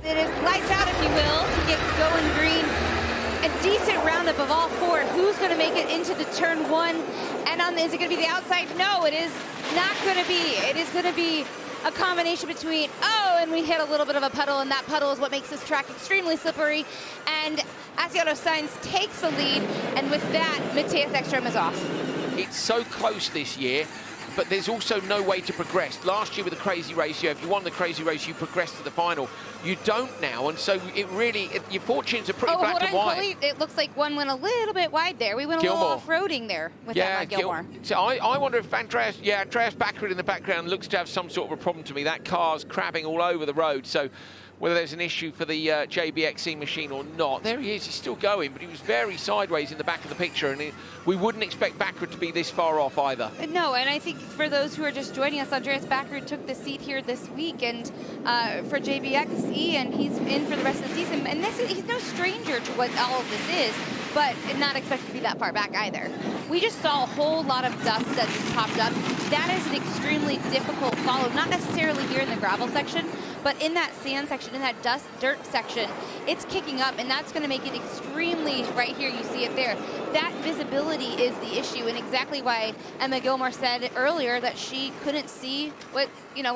It is lights out, if you will, to get going green. A decent roundup of all four. Who's going to make it into the turn one? And is it going to be the outside? No, it is not going to be. It is going to be a combination between, and we hit a little bit of a puddle, and that puddle is what makes this track extremely slippery. And Asiago Sainz takes the lead, and with that, Matthias Ekström is off. It's so close this year, but there's also no way to progress. Last year with the crazy race, if you won the crazy race, you progressed to the final. You don't now, and so it really, your fortunes are pretty black and white. Chloe, it looks like one went a little bit wide there. We went a little off-roading there with that Gilmore. So I wonder if Andreas Backerud in the background looks to have some sort of a problem to me. That car's crabbing all over the road, so whether there's an issue for the JBXE machine or not. There he is, he's still going, but he was very sideways in the back of the picture, and we wouldn't expect Backerud to be this far off either. No, and I think for those who are just joining us, Andreas Backerud took the seat here this week and for JBXE, and he's in for the rest of the season. And he's no stranger to what all of this is, but not expected to be that far back either. We just saw a whole lot of dust that just popped up. That is an extremely difficult follow, not necessarily here in the gravel section, but in that sand section, in that dirt section, it's kicking up, and that's going to make it extremely, right here, you see it there. That visibility is the issue, and exactly why Emma Gilmore said earlier that she couldn't see what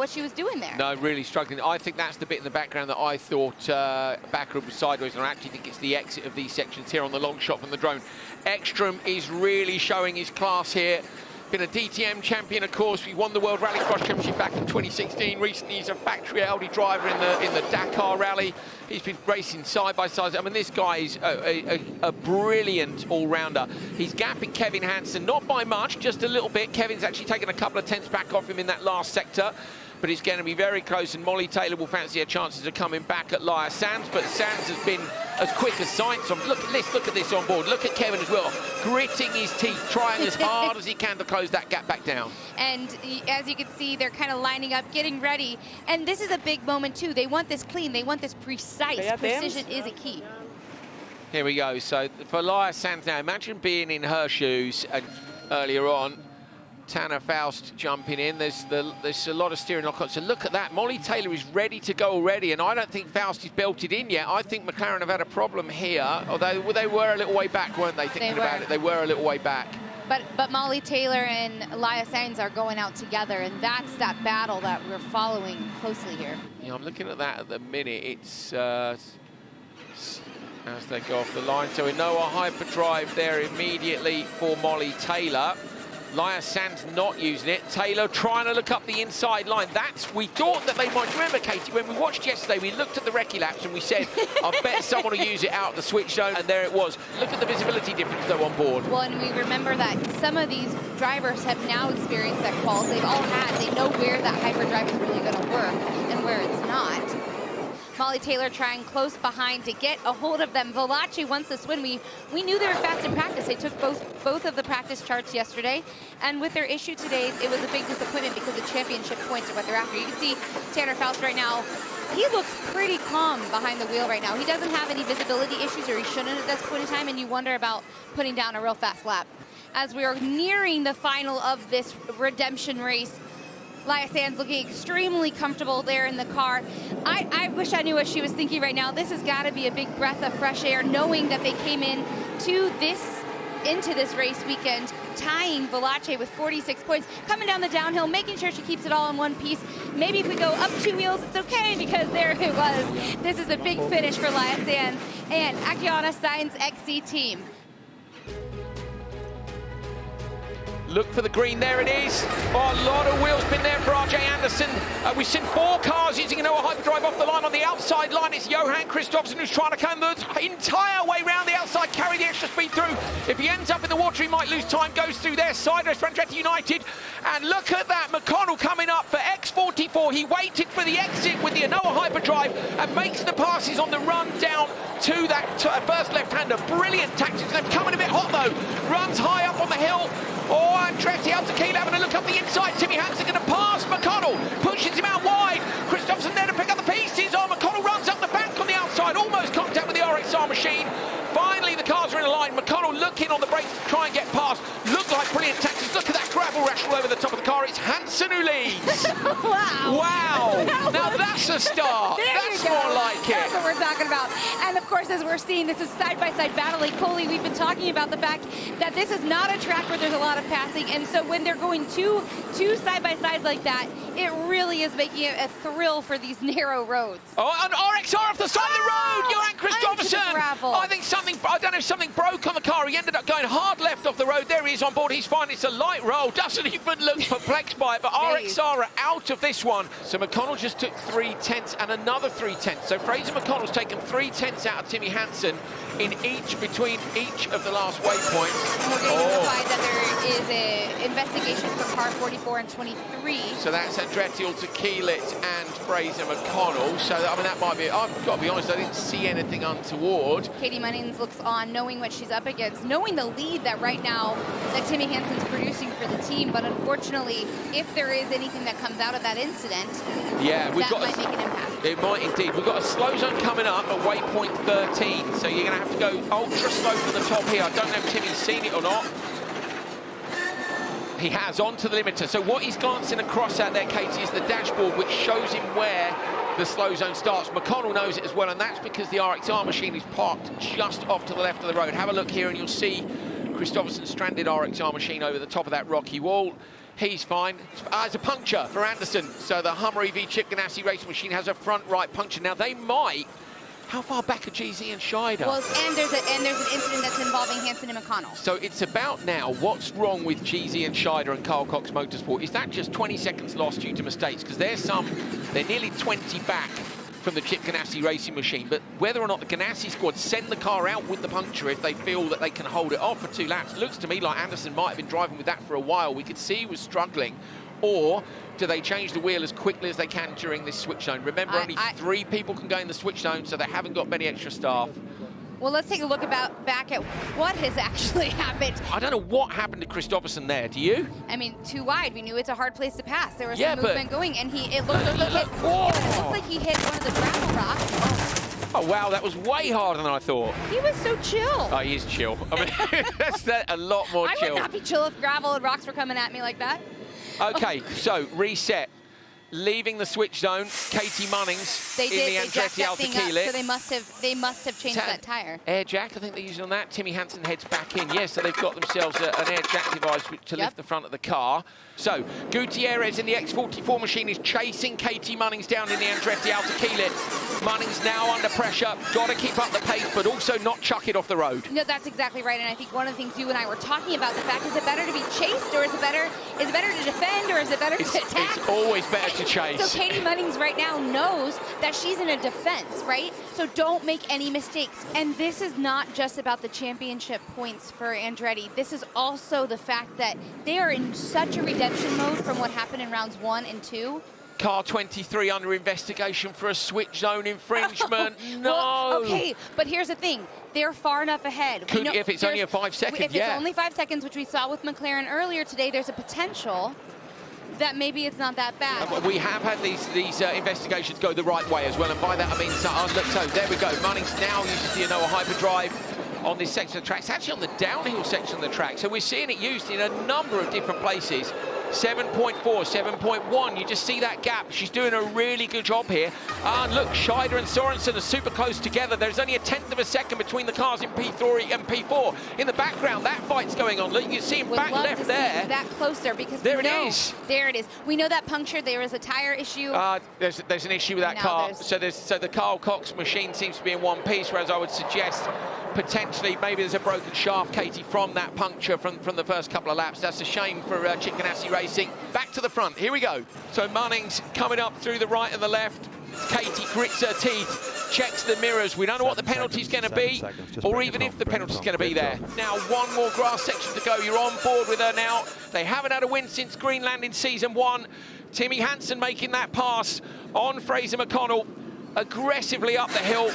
she was doing there. No, really struggling. I think that's the bit in the background that I thought Backerud was sideways, and I actually think it's the exit of these sections here on the long shot from the drone. Ekström is really showing his class here. Been a DTM champion, of course. We won the World Rallycross Championship back in 2016. Recently, he's a factory Audi driver in the Dakar Rally. He's been racing side by side. I mean, this guy is a brilliant all-rounder. He's gapping Kevin Hansen, not by much, just a little bit. Kevin's actually taken a couple of tenths back off him in that last sector, but it's going to be very close, and Molly Taylor will fancy her chances of coming back at Laia Sands, but Sands has been as quick as Sainz. Look at this on board. Look at Kevin as well, gritting his teeth, trying as hard as he can to close that gap back down. And as you can see, they're kind of lining up, getting ready. And this is a big moment too. They want this clean, they want this precise. Precision is a key. Here we go. So for Laia Sands now, imagine being in her shoes earlier on. Tanner Faust jumping in. There's a lot of steering lock on. So look at that. Molly Taylor is ready to go already, and I don't think Faust is belted in yet. I think McLaren have had a problem here, although they were a little way back, weren't they, thinking about it? They were a little way back. But Molly Taylor and Laia Sands are going out together, and that's that battle that we're following closely here. Yeah, I'm looking at that at the minute. It's as they go off the line. So we know a hyperdrive there immediately for Molly Taylor. Laia Sands not using it. Taylor trying to look up the inside line. We thought that they might. Remember, Katie, when we watched yesterday, we looked at the recce laps and we said, I bet someone will use it out of the switch zone, and there it was. Look at the visibility difference, though, on board. Well, and we remember that some of these drivers have now experienced that quals. They've all had. They know where that hyperdrive is really going to work and where it's not. Molly Taylor trying close behind to get a hold of them. Valachi wants this win. We knew they were fast in practice. They took both of the practice charts yesterday, and with their issue today, it was a big disappointment because the championship points are what they're after. You can see Tanner Faust right now. He looks pretty calm behind the wheel right now. He doesn't have any visibility issues, or he shouldn't at this point in time, and you wonder about putting down a real fast lap. As we are nearing the final of this redemption race, Laia Sands looking extremely comfortable there in the car. I wish I knew what she was thinking right now. This has got to be a big breath of fresh air, knowing that they came into this race weekend, tying Valachi with 46 points, coming down the downhill, making sure she keeps it all in one piece. Maybe if we go up 2 wheels, it's okay, because there it was. This is a big finish for Laia Sands and Asiago Sainz XC team. Look for the green, there it is. Oh, a lot of wheels been there for RJ Anderson. We've seen 4 cars using an hyperdrive off the line on the outside line. It's Johan Kristoffersen who's trying to come the entire way round the outside, carry the extra speed through. If he ends up in the water, he might lose time, goes through there, side race, Andretti United. And look at that, McConnell coming up for X44. He waited for the exit with the Anoa hyperdrive and makes the passes on the run down to that first left-hander. Brilliant tactics. They're coming a bit hot though. Runs high up on the hill. Oh, Andretti out to Kiel, having a look up the inside. Timmy Hansen going to pass McConnell, pushes him out wide. Kristoffersen there to pick up the pieces. Oh, McConnell runs up the bank on the outside, almost contact with the RXR machine. Finally, the cars are in a line. McConnell looking on the brakes to try and get past. Look like brilliant tactics. Look at that gravel rash all over the top of the car. It's Hansen who leads. Wow. Wow. Now that's a start. That's more like That's what we're talking about. And of course, as we're seeing, this is side-by-side battle. Like Coley, we've been talking about the fact that this is not a track where there's a lot of passing. And so when they're going two side-by-sides like that, it really is making it a thrill for these narrow roads. Oh, and RXR off the side of the road! Johan Christopherson! I don't know if something broke on the car. He ended up going hard left off the road. There he is on board. He's fine. It's a light roll. Doesn't even look perplexed by it. But RXR are out of this one. So McConnell just took 3/10 and another 3/10. So Fraser McConnell's taken 3/10 out of Timmy Hansen between each of the last waypoints. And we're getting notified that there is an investigation for car 44 and 23. So that's Andretti Altakeelit and Fraser McConnell. So, I mean, that might be... I've got to be honest, I didn't see anything untoward. Katie Munnings looks on, knowing what she's up against, knowing the lead that right now that Timmy Hansen's producing for the team. But unfortunately, if there is anything that comes out of that incident, that might make an impact. It might indeed. We've got a slow zone coming up at waypoint 13. So you're going to have to go ultra slow from the top here. I don't know if Timmy's seen it or not. He has, onto the limiter. So what he's glancing across at there, Katie, is the dashboard, which shows him where the slow zone starts. McConnell knows it as well, and that's because the RXR machine is parked just off to the left of the road. Have a look here, and you'll see Christopherson's stranded RXR machine over the top of that rocky wall. He's fine. It's a puncture for Anderson. So the Hummer EV Chip Ganassi racing machine has a front right puncture. Now, they might... How far back are GZ and Scheider? Well, and there's an incident that's involving Hansen and McConnell. So it's about now, what's wrong with GZ and Scheider and Carl Cox Motorsport? Is that just 20 seconds lost due to mistakes? Because they're nearly 20 back from the Chip Ganassi racing machine. But whether or not the Ganassi squad send the car out with the puncture if they feel that they can hold it off for 2 laps, looks to me like Anderson might have been driving with that for a while. We could see he was struggling. Or do they change the wheel as quickly as they can during this switch zone? Remember, only 3 people can go in the switch zone, so they haven't got many extra staff. Well, let's take a look back at what has actually happened. I don't know what happened to Christopherson there. Do you? I mean, too wide. We knew it's a hard place to pass. There was some movement going, and it looked like he hit one of the gravel rocks. Oh, wow, that was way harder than I thought. He was so chill. Oh, he is chill. I mean, that's a lot more chill. I would not be chill if gravel and rocks were coming at me like that. Okay, so reset. Leaving the switch zone, Katie Munnings in the Andretti Altakeelit. So they must have changed that tire. Air jack, I think they're using on that. Timmy Hansen heads back in. Yes, so they've got themselves an air jack device to lift the front of the car. So Gutierrez in the X44 machine is chasing Katie Munnings down in the Andretti Altakeelit. Munnings now under pressure. Got to keep up the pace, but also not chuck it off the road. No, that's exactly right. And I think one of the things you and I were talking about, the fact, is it better to be chased, or is it better to defend, or is it better to attack? It's always better to chase. So Katie Munnings right now knows that she's in a defense, right? So don't make any mistakes. And this is not just about the championship points for Andretti. This is also the fact that they are in such a redemption mode from what happened in rounds 1 and 2. Car 23 under investigation for a switch zone infringement. No. Well, okay, but here's the thing. They're far enough ahead. If it's only a 5 second, If it's only 5 seconds, which we saw with McLaren earlier today, there's a potential that maybe it's not that bad. We have had these investigations go the right way as well, and by that I mean, so there we go. Munnings now uses the Anoa Hyperdrive on this section of the track. It's actually on the downhill section of the track, so we're seeing it used in a number of different places. 7.4, 7.1, you just see that gap. She's doing a really good job here. And look, Scheider and Sorensen are super close together. There's only a 1/10 of a second between the cars in P3 and P4. In the background, that fight's going on. Look, you can see him back left there. That closer, because there it is. There it is. We know that puncture. There was a tire issue. There's an issue with that car. So the Carl Cox machine seems to be in one piece, whereas I would suggest potentially maybe there's a broken shaft, Katie, from that puncture from the first couple of laps. That's a shame for Chip Ganassi Racing. Back to the front, here we go. So Munnings coming up through the right and the left. Katie grits her teeth, checks the mirrors. We don't know what the penalty's going to be, or even if the penalty's going to be there. Now, one more grass section to go. You're on board with her now. They haven't had a win since Greenland in season 1. Timmy Hansen making that pass on Fraser McConnell, aggressively up the hill.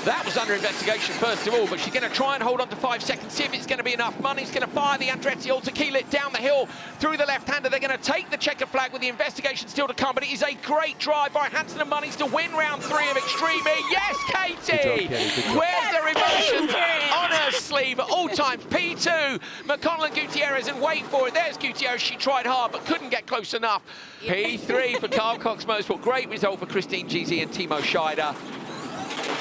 That was under investigation first of all, but she's going to try and hold on to 5 seconds, see if it's going to be enough. Munnings going to fire the Andretti Altakeelit down the hill through the left-hander. They're going to take the checker flag with the investigation still to come, but it is a great drive by Hansen and Munnings to win round 3 of Extreme E. Yes, Katie! Where's their emotions on her sleeve at all times? P2, McConnell and Gutierrez, and wait for it. There's Gutierrez. She tried hard, but couldn't get close enough. P3 for Carl Cox Motorsport. Great result for Christine GZ and Timo Scheider.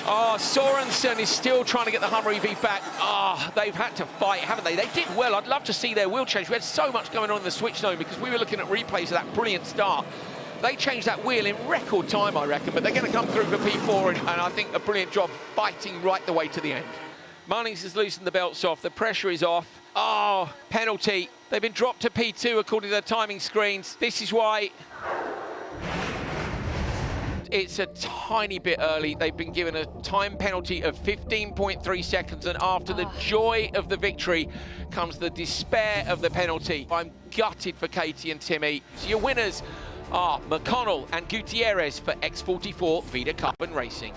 Oh, Sorensen is still trying to get the Hummer EV back. Ah, they've had to fight, haven't they? They did well. I'd love to see their wheel change. We had so much going on in the switch zone because we were looking at replays of that brilliant start. They changed that wheel in record time, I reckon, but they're going to come through for P4, and I think a brilliant job fighting right the way to the end. Munnings has loosened the belts off. The pressure is off. Oh, penalty. They've been dropped to P2 according to their timing screens. This is why it's a tiny bit early. They've been given a time penalty of 15.3 seconds, and after the joy of the victory comes the despair of the penalty. I'm gutted for Katie and Timmy. So your winners are McConnell and Gutierrez for X44 Vida Carbon Racing.